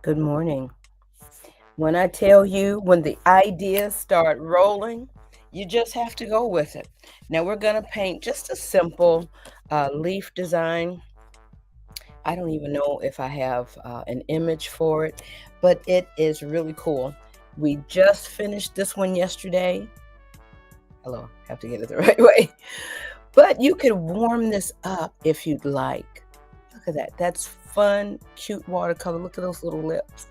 Good morning. When I tell you, when the ideas start rolling, you just have to go with it. Now we're going to paint just a simple leaf design. I don't even know if I have an image for it, but it is really cool. We just finished this one yesterday. Hello, have to get it the right way. But you could warm this up if you'd like. Look at that. That's fun, cute watercolor. Look at those little lips.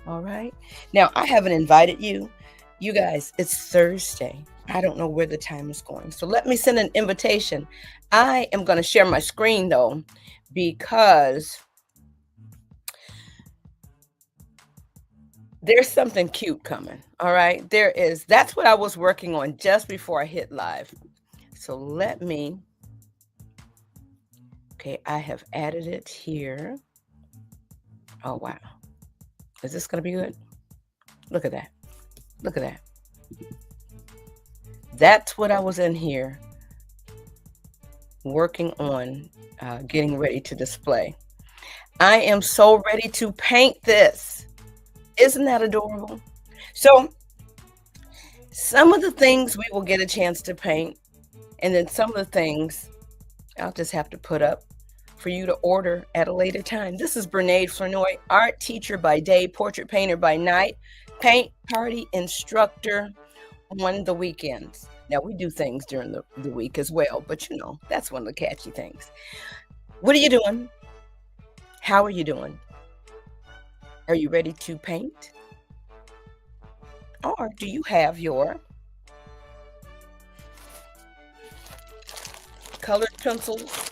All right. Now, I haven't invited you. You guys, it's Thursday. I don't know where the time is going. So let me send an invitation. I am going to share my screen, though, because there's something cute coming. All right. There is. That's what I was working on just before I hit live. So let me. Okay. I have added it here. Oh, wow. Is this going to be good? Look at that. Look at that. That's what I was in here working on, getting ready to display. I am so ready to paint this. Isn't that adorable? So some of the things we will get a chance to paint, and then some of the things I'll just have to put up for you to order at a later time. This is Bernaid Flournoy, art teacher by day, portrait painter by night, paint party instructor on the weekends. Now, we do things during the week as well, but you know, that's one of the catchy things. What are you doing? How are you doing? Are you ready to paint? Or do you have your colored pencils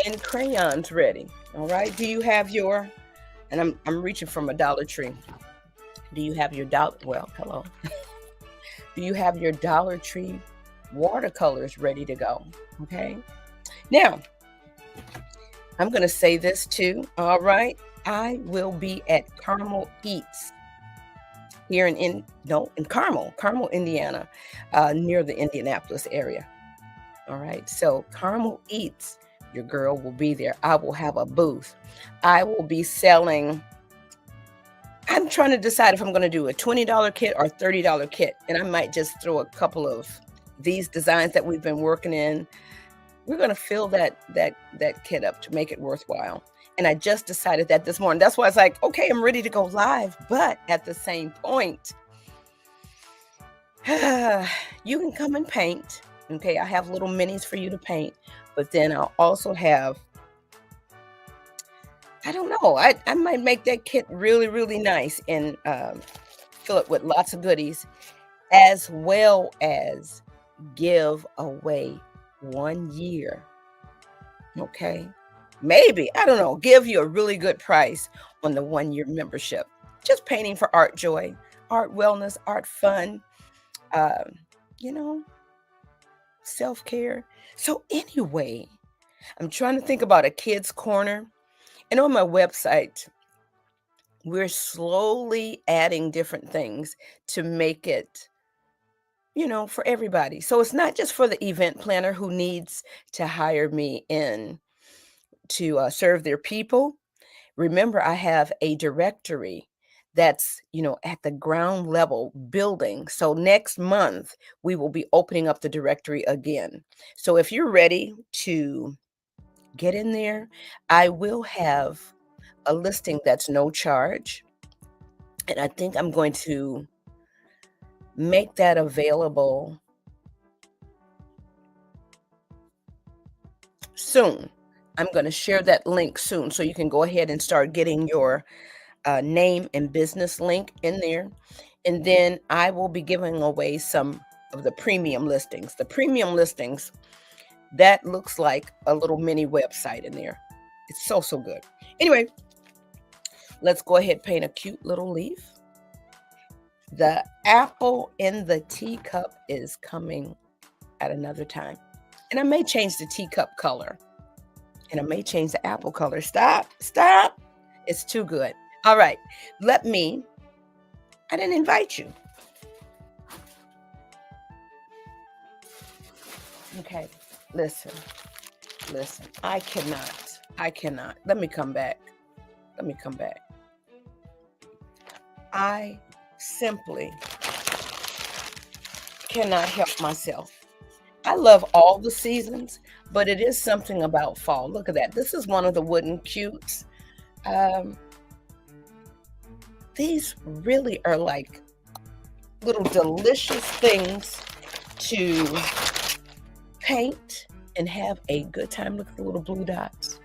and crayons ready? All right. Do you have your, and I'm reaching from a Dollar Tree. Do you have your hello. Do you have your Dollar Tree watercolors ready to go? Okay. Now, I'm going to say this too. All right. I will be at Carmel Eats here in Carmel, Indiana, near the Indianapolis area. All right. So Carmel Eats, your girl will be there. I will have a booth. I will be selling. I'm trying to decide if I'm going to do a $20 kit or $30 kit. And I might just throw a couple of these designs that we've been working in. We're going to fill that kit up to make it worthwhile. And I just decided that this morning. That's why it's like, okay, I'm ready to go live. But at the same point, you can come and paint. Okay, I have little minis for you to paint. But then I'll also have, I don't know, I might make that kit really, really nice and fill it with lots of goodies, as well as give away 1 year. Okay. Maybe, I don't know, give you a really good price on the 1-year membership. Just painting for art joy, art wellness, art fun, you know, self-care. So anyway, I'm trying to think about a kids' corner. And on my website, we're slowly adding different things to make it, you know, for everybody. So it's not just for the event planner who needs to hire me in to serve their people. Remember, I have a directory that's, you know, at the ground level building. So next month, we will be opening up the directory again. So if you're ready to get in there, I will have a listing that's no charge, and I think I'm going to make that available soon. I'm gonna share that link soon, so you can go ahead and start getting your, name and business link in there, and then I will be giving away some of the premium listings. The premium listings, that looks like a little mini website in there. It's so, so good. Anyway, let's go ahead and paint a cute little leaf. The apple in the teacup is coming at another time. And I may change the teacup color. And I may change the apple color. Stop, stop. It's too good. All right, I didn't invite you. Okay, listen. I cannot. Let me come back. I simply cannot help myself. I love all the seasons, but it is something about fall. Look at that. This is one of the wooden cutes. These really are like little delicious things to paint and have a good time. Look at the little blue dots.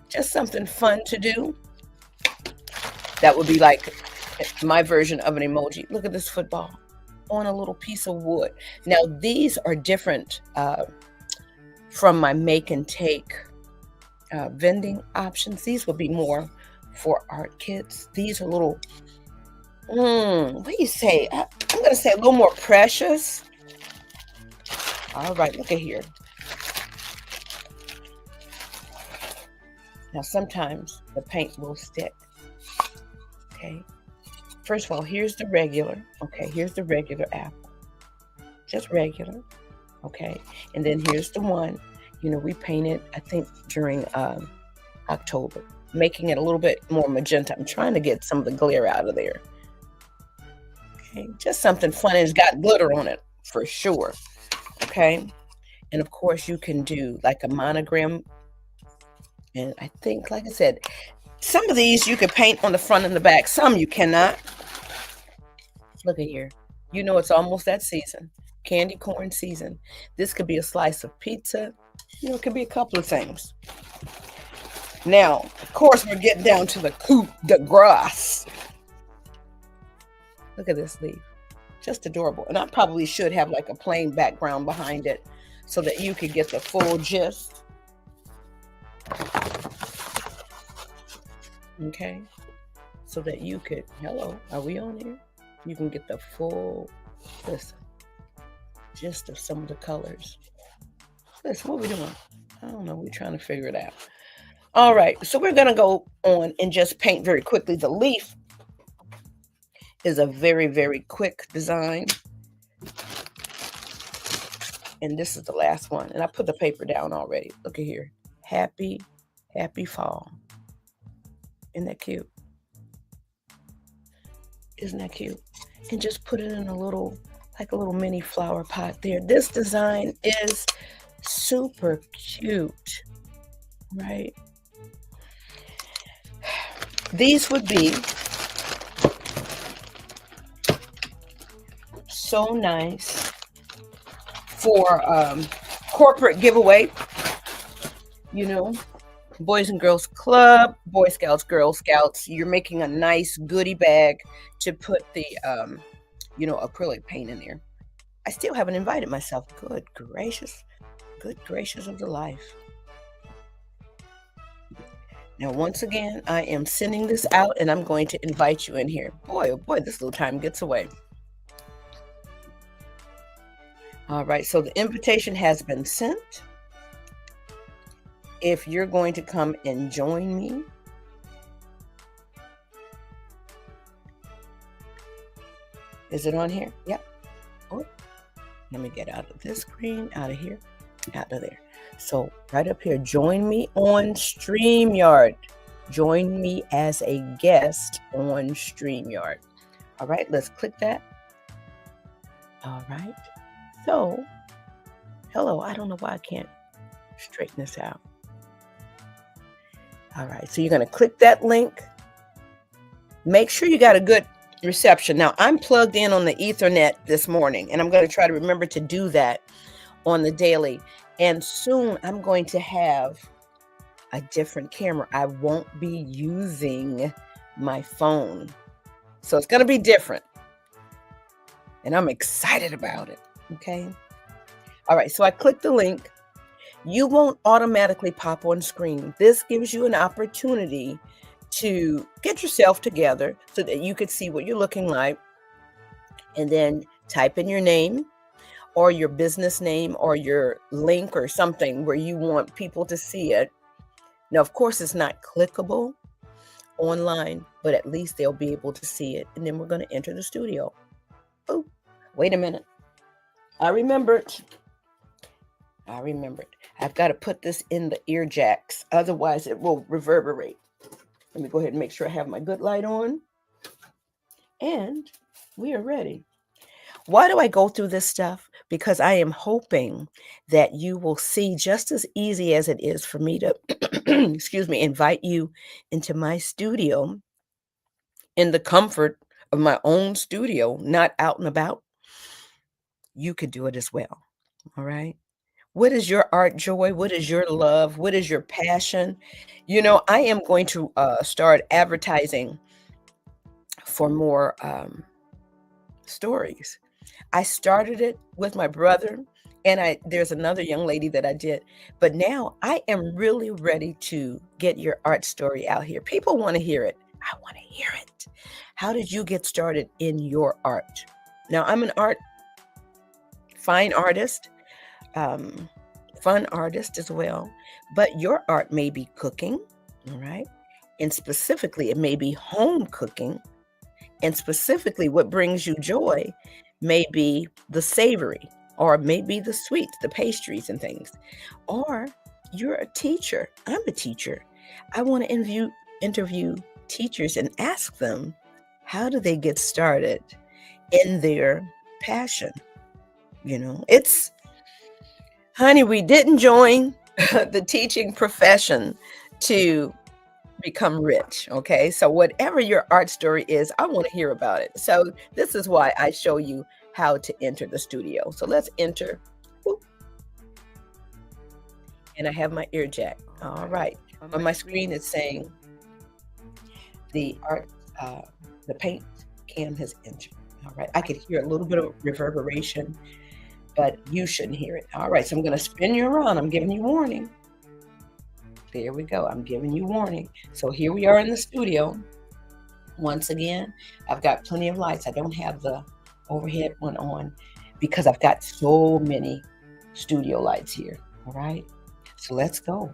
Just something fun to do. That would be like my version of an emoji. Look at this football on a little piece of wood. Now, these are different from my make and take vending options. These would be more for art kits. These are little, what do you say? I'm going to say a little more precious. All right, look at here. Now, sometimes the paint will stick. Okay. First of all, here's the regular. Okay, here's the regular apple. Just regular. Okay. And then here's the one, we painted, I think, during October, making it a little bit more magenta. I'm trying to get some of the glare out of there. Okay. Just something fun. It's got glitter on it for sure. Okay. And of course, you can do like a monogram. And I think, like I said, some of these you can paint on the front and the back. Some you cannot. Look at here. It's almost that season. Candy corn season. This could be a slice of pizza. It could be a couple of things. Now, of course, we're getting down to the coup de grace. Look at this leaf. Just adorable. And I probably should have like a plain background behind it so that you could get the full gist. Okay. So that you could, hello, are we on here? You can get the full, gist of some of the colors. Listen, what are we doing? I don't know. We're trying to figure it out. All right. So we're going to go on and just paint very quickly. The leaf is a very, very quick design. And this is the last one. And I put the paper down already. Look at here. Happy fall. Isn't that cute? Isn't that cute? And just put it in a little mini flower pot there. This design is super cute, right? These would be so nice for corporate giveaway, Boys and Girls Club, Boy Scouts, Girl Scouts. You're making a nice goodie bag to put the, acrylic paint in there. I still haven't invited myself. Good gracious of the life. Now, once again, I am sending this out and I'm going to invite you in here. Boy, oh boy, this little time gets away. All right, so the invitation has been sent. If you're going to come and join me, is it on here? Yep. Oh, let me get out of this screen, out of here, out of there. So right up here, join me on StreamYard. Join me as a guest on StreamYard. All right, let's click that. All right. So, hello, I don't know why I can't straighten this out. All right, so you're going to click that link. Make sure you got a good reception. Now, I'm plugged in on the Ethernet this morning, and I'm going to try to remember to do that on the daily. And soon I'm going to have a different camera. I won't be using my phone. So it's going to be different. And I'm excited about it. Okay. All right. So I click the link. You won't automatically pop on screen. This gives you an opportunity to get yourself together so that you could see what you're looking like, and then type in your name or your business name or your link or something where you want people to see it. Now, of course, it's not clickable online, but at least they'll be able to see it. And then we're going to enter the studio. Oh, wait a minute. I remembered. I've got to put this in the ear jacks. Otherwise, it will reverberate. Let me go ahead and make sure I have my good light on. And we are ready. Why do I go through this stuff? Because I am hoping that you will see, just as easy as it is for me to, excuse me, invite you into my studio in the comfort of my own studio, not out and about, you could do it as well. All right. What is your art joy? What is your love? What is your passion? You know, I am going to start advertising for more stories. I started it with my brother, and there's another young lady that I did, but now I am really ready to get your art story out here. People want to hear it. I want to hear it. How did you get started in your art? Now, I'm an fine artist, fun artist as well, but your art may be cooking, all right? And specifically, it may be home cooking. And specifically, what brings you joy may be the savory, or maybe the sweets, the pastries and things. Or you're a teacher. I'm a teacher. I want to interview teachers and ask them, how do they get started in their passion? You know, honey, we didn't join the teaching profession to become rich. Okay. So whatever your art story is, I want to hear about it. So this is why I show you how to enter the studio. So let's enter. Whoop. And I have my ear jack. All right. On my screen, it's saying the paint cam has entered. All right. I could hear a little bit of reverberation, but you shouldn't hear it. All right. So I'm going to spin you around. I'm giving you warning. There we go. I'm giving you warning. So here we are in the studio. Once again, I've got plenty of lights. I don't have the overhead one on because I've got so many studio lights here. All right. So let's go.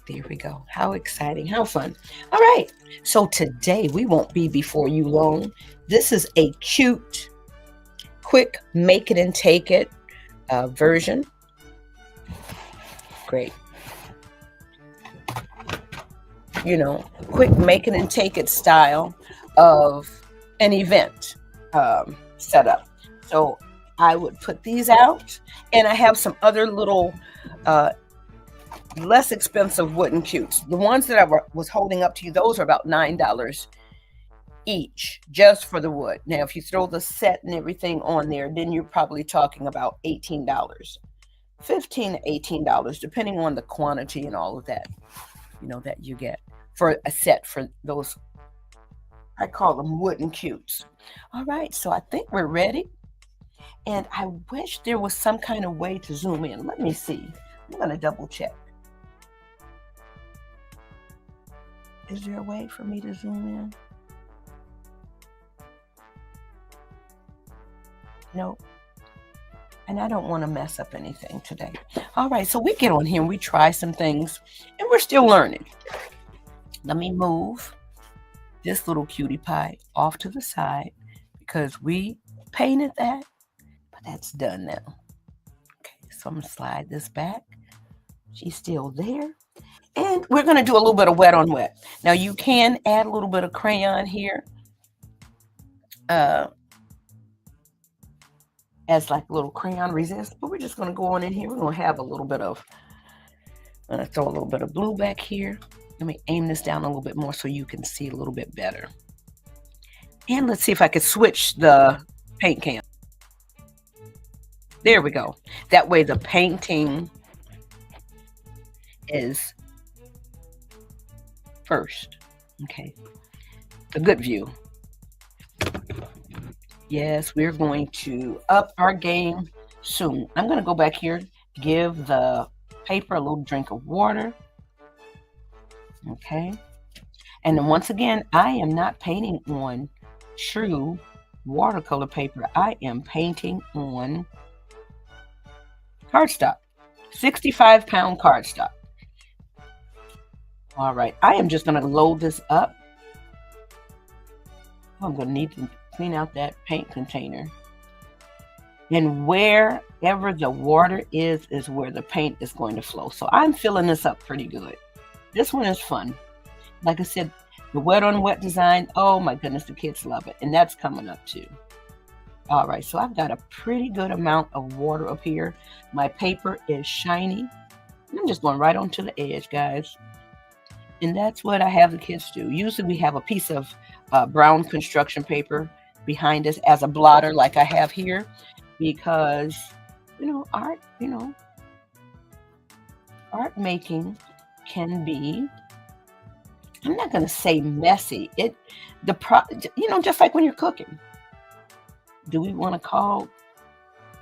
There we go. How exciting. How fun. All right. So today we won't be before you long. This is a cute, quick make it and take it version. Great. You know, quick make it and take it style of an event setup. So I would put these out, and I have some other little less expensive wooden cutes. The ones that I was holding up to you, those are about $9 each, just for the wood. Now, if you throw the set and everything on there, then you're probably talking about $18, $15 to $18, depending on the quantity and all of that, you know, that you get for a set for those. I call them wooden cutes. All right, so I think we're ready. And I wish there was some kind of way to zoom in. Let me see. I'm going to double check. Is there a way for me to zoom in? No. And I don't want to mess up anything today. All right, so we get on here and we try some things, and we're still learning. Let me move this little cutie pie off to the side because we painted that, but that's done now. Okay, so I'm going to slide this back. She's still there. And we're going to do a little bit of wet on wet. Now, you can add a little bit of crayon here. as like a little crayon resist, but we're just gonna go on in here. We're gonna have a little bit of, I'm gonna throw a little bit of blue back here. Let me aim this down a little bit more so you can see a little bit better. And let's see if I could switch the paint can. There we go. That way the painting is first. Okay, the good view. Yes, we're going to up our game soon. I'm going to go back here, give the paper a little drink of water. Okay. And then once again, I am not painting on true watercolor paper. I am painting on cardstock, 65-pound cardstock. All right, I am just going to load this up. I'm going to need to clean out that paint container. And wherever the water is where the paint is going to flow. So I'm filling this up pretty good. This one is fun. Like I said, the wet on wet design, oh my goodness, the kids love it. And that's coming up too. All right, so I've got a pretty good amount of water up here. My paper is shiny. I'm just going right onto the edge, guys. And that's what I have the kids do. Usually we have a piece of brown construction paper behind us as a blotter like I have here, because, art making can be, I'm not going to say messy. Just like when you're cooking. Do we want to call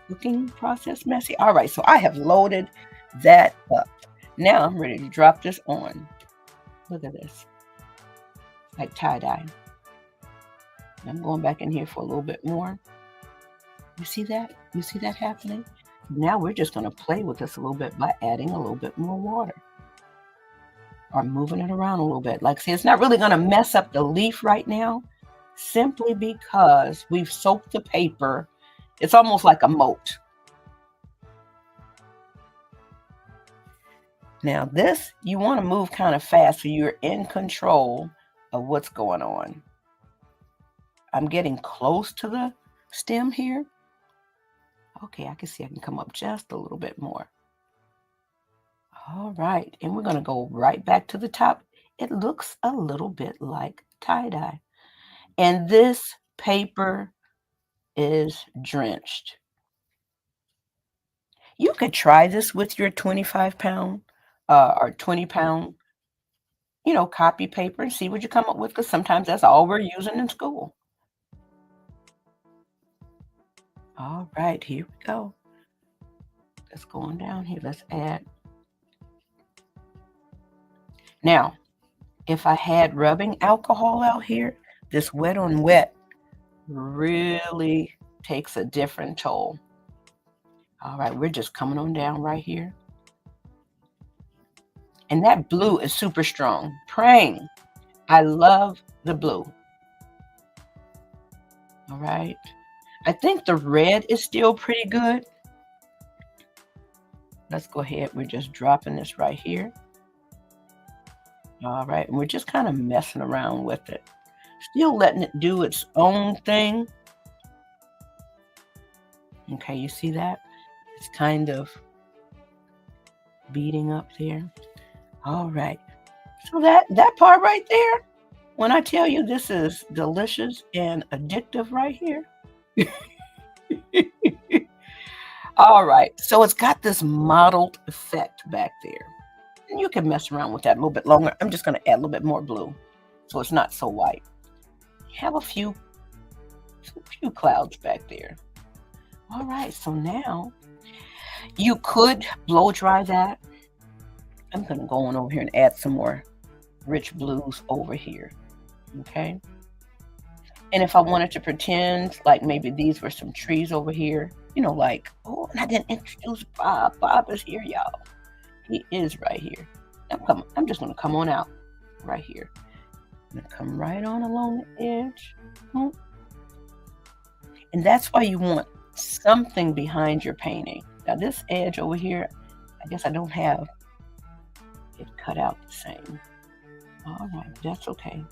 cooking process messy? All right, so I have loaded that up. Now I'm ready to drop this on. Look at this, like tie-dye. I'm going back in here for a little bit more. You see that? You see that happening? Now we're just going to play with this a little bit by adding a little bit more water. Or moving it around a little bit. Like I said, it's not really going to mess up the leaf right now, simply because we've soaked the paper. It's almost like a moat. Now this, you want to move kind of fast so you're in control of what's going on. I'm getting close to the stem here. Okay, I can see I can come up just a little bit more. All right, and we're going to go right back to the top. It looks a little bit like tie-dye. And this paper is drenched. You could try this with your 25-pound or 20-pound, copy paper and see what you come up with, because sometimes that's all we're using in school. All right, here we go. Let's go on down here. Let's add. Now, if I had rubbing alcohol out here, this wet on wet really takes a different toll. All right, we're just coming on down right here. And that blue is super strong. Praying. I love the blue. All right. I think the red is still pretty good. Let's go ahead. We're just dropping this right here. All right. And we're just kind of messing around with it. Still letting it do its own thing. Okay, you see that? It's kind of beating up there. All right. So that part right there, when I tell you this is delicious and addictive right here. All right. So it's got this mottled effect back there. And you can mess around with that a little bit longer. I'm just going to add a little bit more blue so it's not so white. Have a few clouds back there. All right. So now you could blow dry that. I'm going to go on over here and add some more rich blues over here. Okay. And if I wanted to pretend like maybe these were some trees over here, like, oh, and I didn't introduce Bob. Bob is here, y'all. He is right here. I'm just going to come on out right here. I'm going to come right on along the edge. And that's why you want something behind your painting. Now this edge over here, I guess I don't have it cut out the same. All right, that's okay.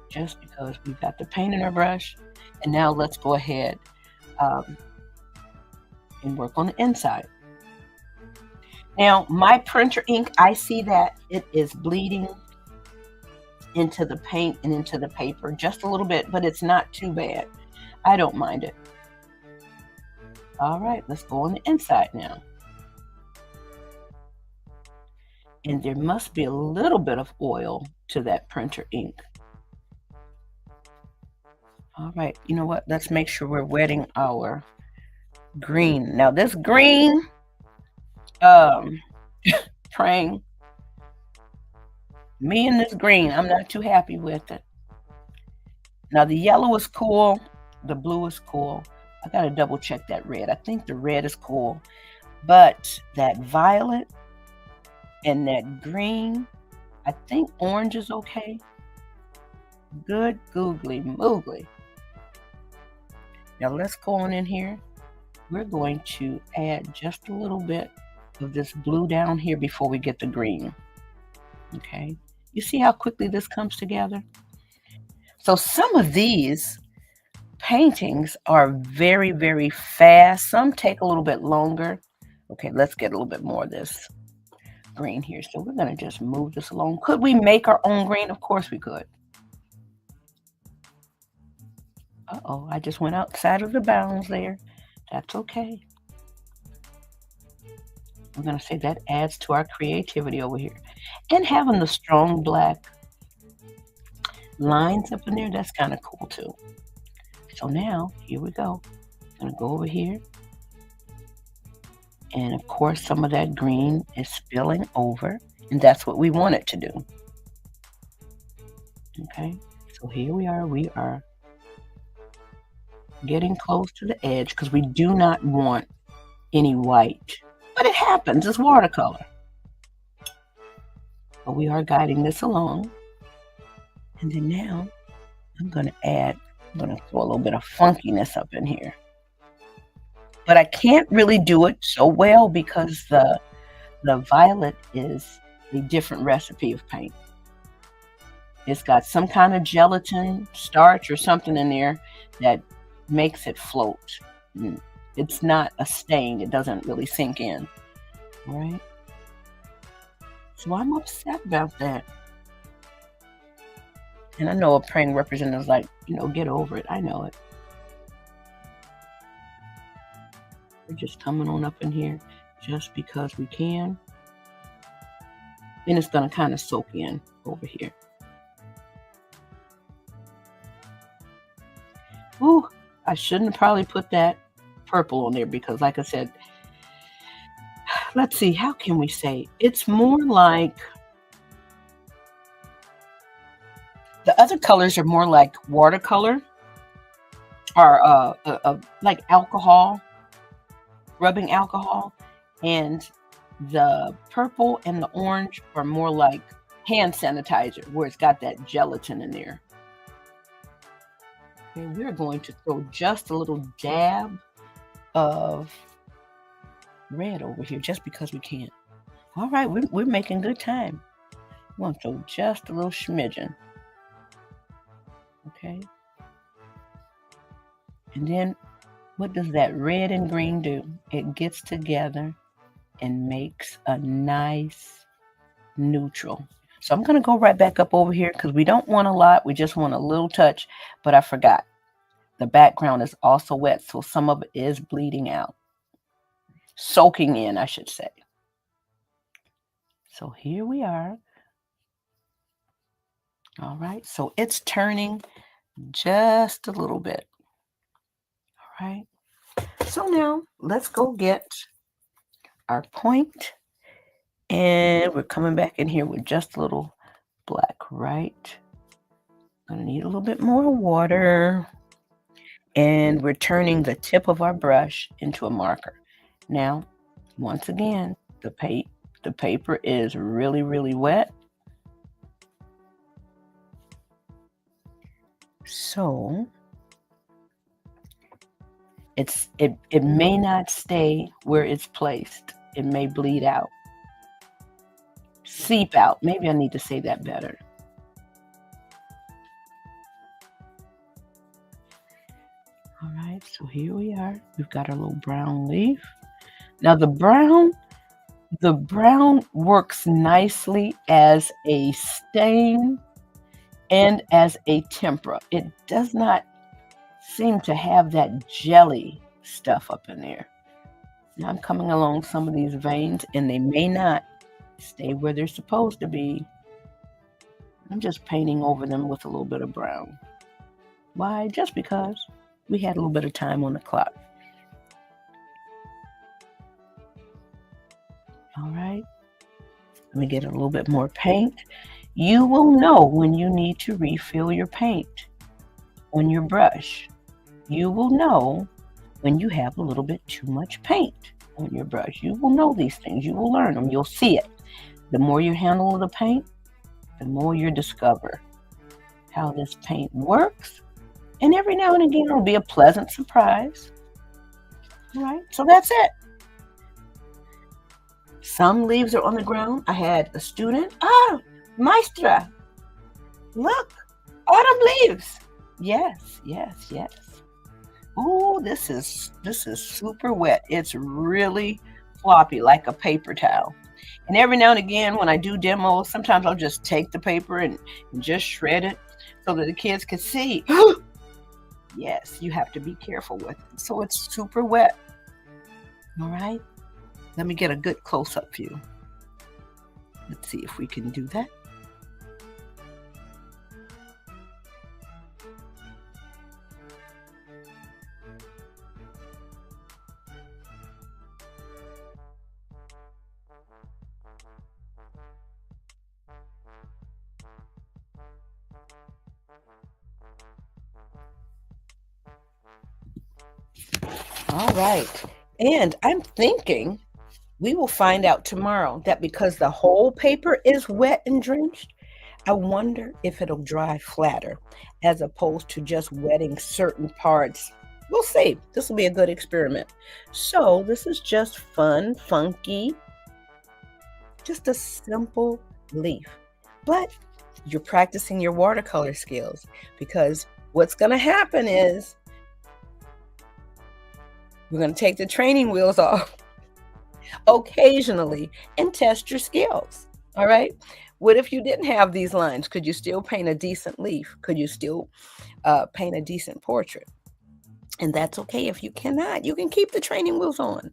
Just because we've got the paint in our brush And now let's go ahead and work on the inside. Now, my printer ink, I see that it is bleeding into the paint and into the paper just a little bit, but it's not too bad. I don't mind it. All right, let's go on the inside now. And there must be a little bit of oil to that printer ink. All right, you know what? Let's make sure we're wetting our green. Now this green, praying, me and this green, I'm not too happy with it. Now the yellow is cool, the blue is cool. I gotta double check that red. I think the red is cool, but that violet and that green, I think orange is okay. Good googly moogly. Now let's go on in here. We're going to add just a little bit of this blue down here before we get the green. Okay, you see how quickly this comes together? So some of these paintings are very, very fast. Some take a little bit longer. Okay, let's get a little bit more of this green here. So we're going to just move this along. Could we make our own green? Of course we could. Uh-oh, I just went outside of the bounds there. That's okay. I'm going to say that adds to our creativity over here. And having the strong black lines up in there, that's kind of cool too. So now, here we go. I'm going to go over here. And of course, some of that green is spilling over. And that's what we want it to do. Okay, so here we are. We are getting close to the edge because we do not want any white. But it happens. It's watercolor. But we are guiding this along. And then now, I'm going to throw a little bit of funkiness up in here. But I can't really do it so well because the violet is a different recipe of paint. It's got some kind of gelatin, starch, or something in there that makes it float. It's not a stain. It doesn't really sink in. All right? So I'm upset about that. And I know a praying representative is like, get over it. I know it. We're just coming on up in here just because we can. Then it's going to kind of soak in over here. Ooh, I shouldn't have probably put that purple on there because, like I said, let's see, how can we say? It's more like, the other colors are more like watercolor or like alcohol, rubbing alcohol, and the purple and the orange are more like hand sanitizer where it's got that gelatin in there. Okay, we're going to throw just a little dab of red over here just because we can. All right, we're making good time. We want to throw just a little smidgen. Okay. And then what does that red and green do? It gets together and makes a nice neutral. So I'm going to go right back up over here because we don't want a lot. We just want a little touch. But I forgot. The background is also wet, so some of it is bleeding out. Soaking in, I should say. So here we are. All right, so it's turning just a little bit. All right. So now let's go get our point. And we're coming back in here with just a little black, right? Gonna need a little bit more water. And we're turning the tip of our brush into a marker. Now, once again, the paper is really, really wet. So it may not stay where it's placed. It may bleed out. Seep out. Maybe I need to say that better. right, so here we are. We've got our little brown leaf. Now the brown works nicely as a stain and as a tempera. It does not seem to have that jelly stuff up in there. Now I'm coming along some of these veins and they may not stay where they're supposed to be. I'm just painting over them with a little bit of brown. Why? Just because we had a little bit of time on the clock. All right, let me get a little bit more paint. You will know when you need to refill your paint on your brush. You will know when you have a little bit too much paint on your brush. You will know these things. You will learn them. You'll see it. The more you handle the paint, the more you discover how this paint works. And every now and again, it'll be a pleasant surprise. All right, so that's it. Some leaves are on the ground. I had a student. Maestra, look, autumn leaves. Yes, yes, yes. Oh, this is super wet. It's really floppy like a paper towel. And every now and again, when I do demos, sometimes I'll just take the paper and just shred it so that the kids can see. Yes, you have to be careful with it. So it's super wet. All right. Let me get a good close-up view. Let's see if we can do that. All right. And I'm thinking we will find out tomorrow that because the whole paper is wet and drenched, I wonder if it'll dry flatter as opposed to just wetting certain parts. We'll see. This will be a good experiment. So this is just fun, funky, just a simple leaf. But you're practicing your watercolor skills because what's going to happen is we're going to take the training wheels off occasionally and test your skills. All right. What if you didn't have these lines? Could you still paint a decent leaf? Could you still paint a decent portrait? And that's okay if you cannot. You can keep the training wheels on.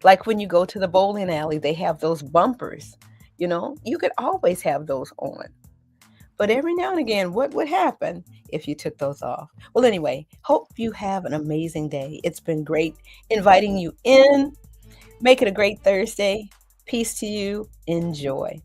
Like when you go to the bowling alley, they have those bumpers. You could always have those on. But every now and again, what would happen if you took those off? Well, anyway, hope you have an amazing day. It's been great inviting you in. Make it a great Thursday. Peace to you. Enjoy.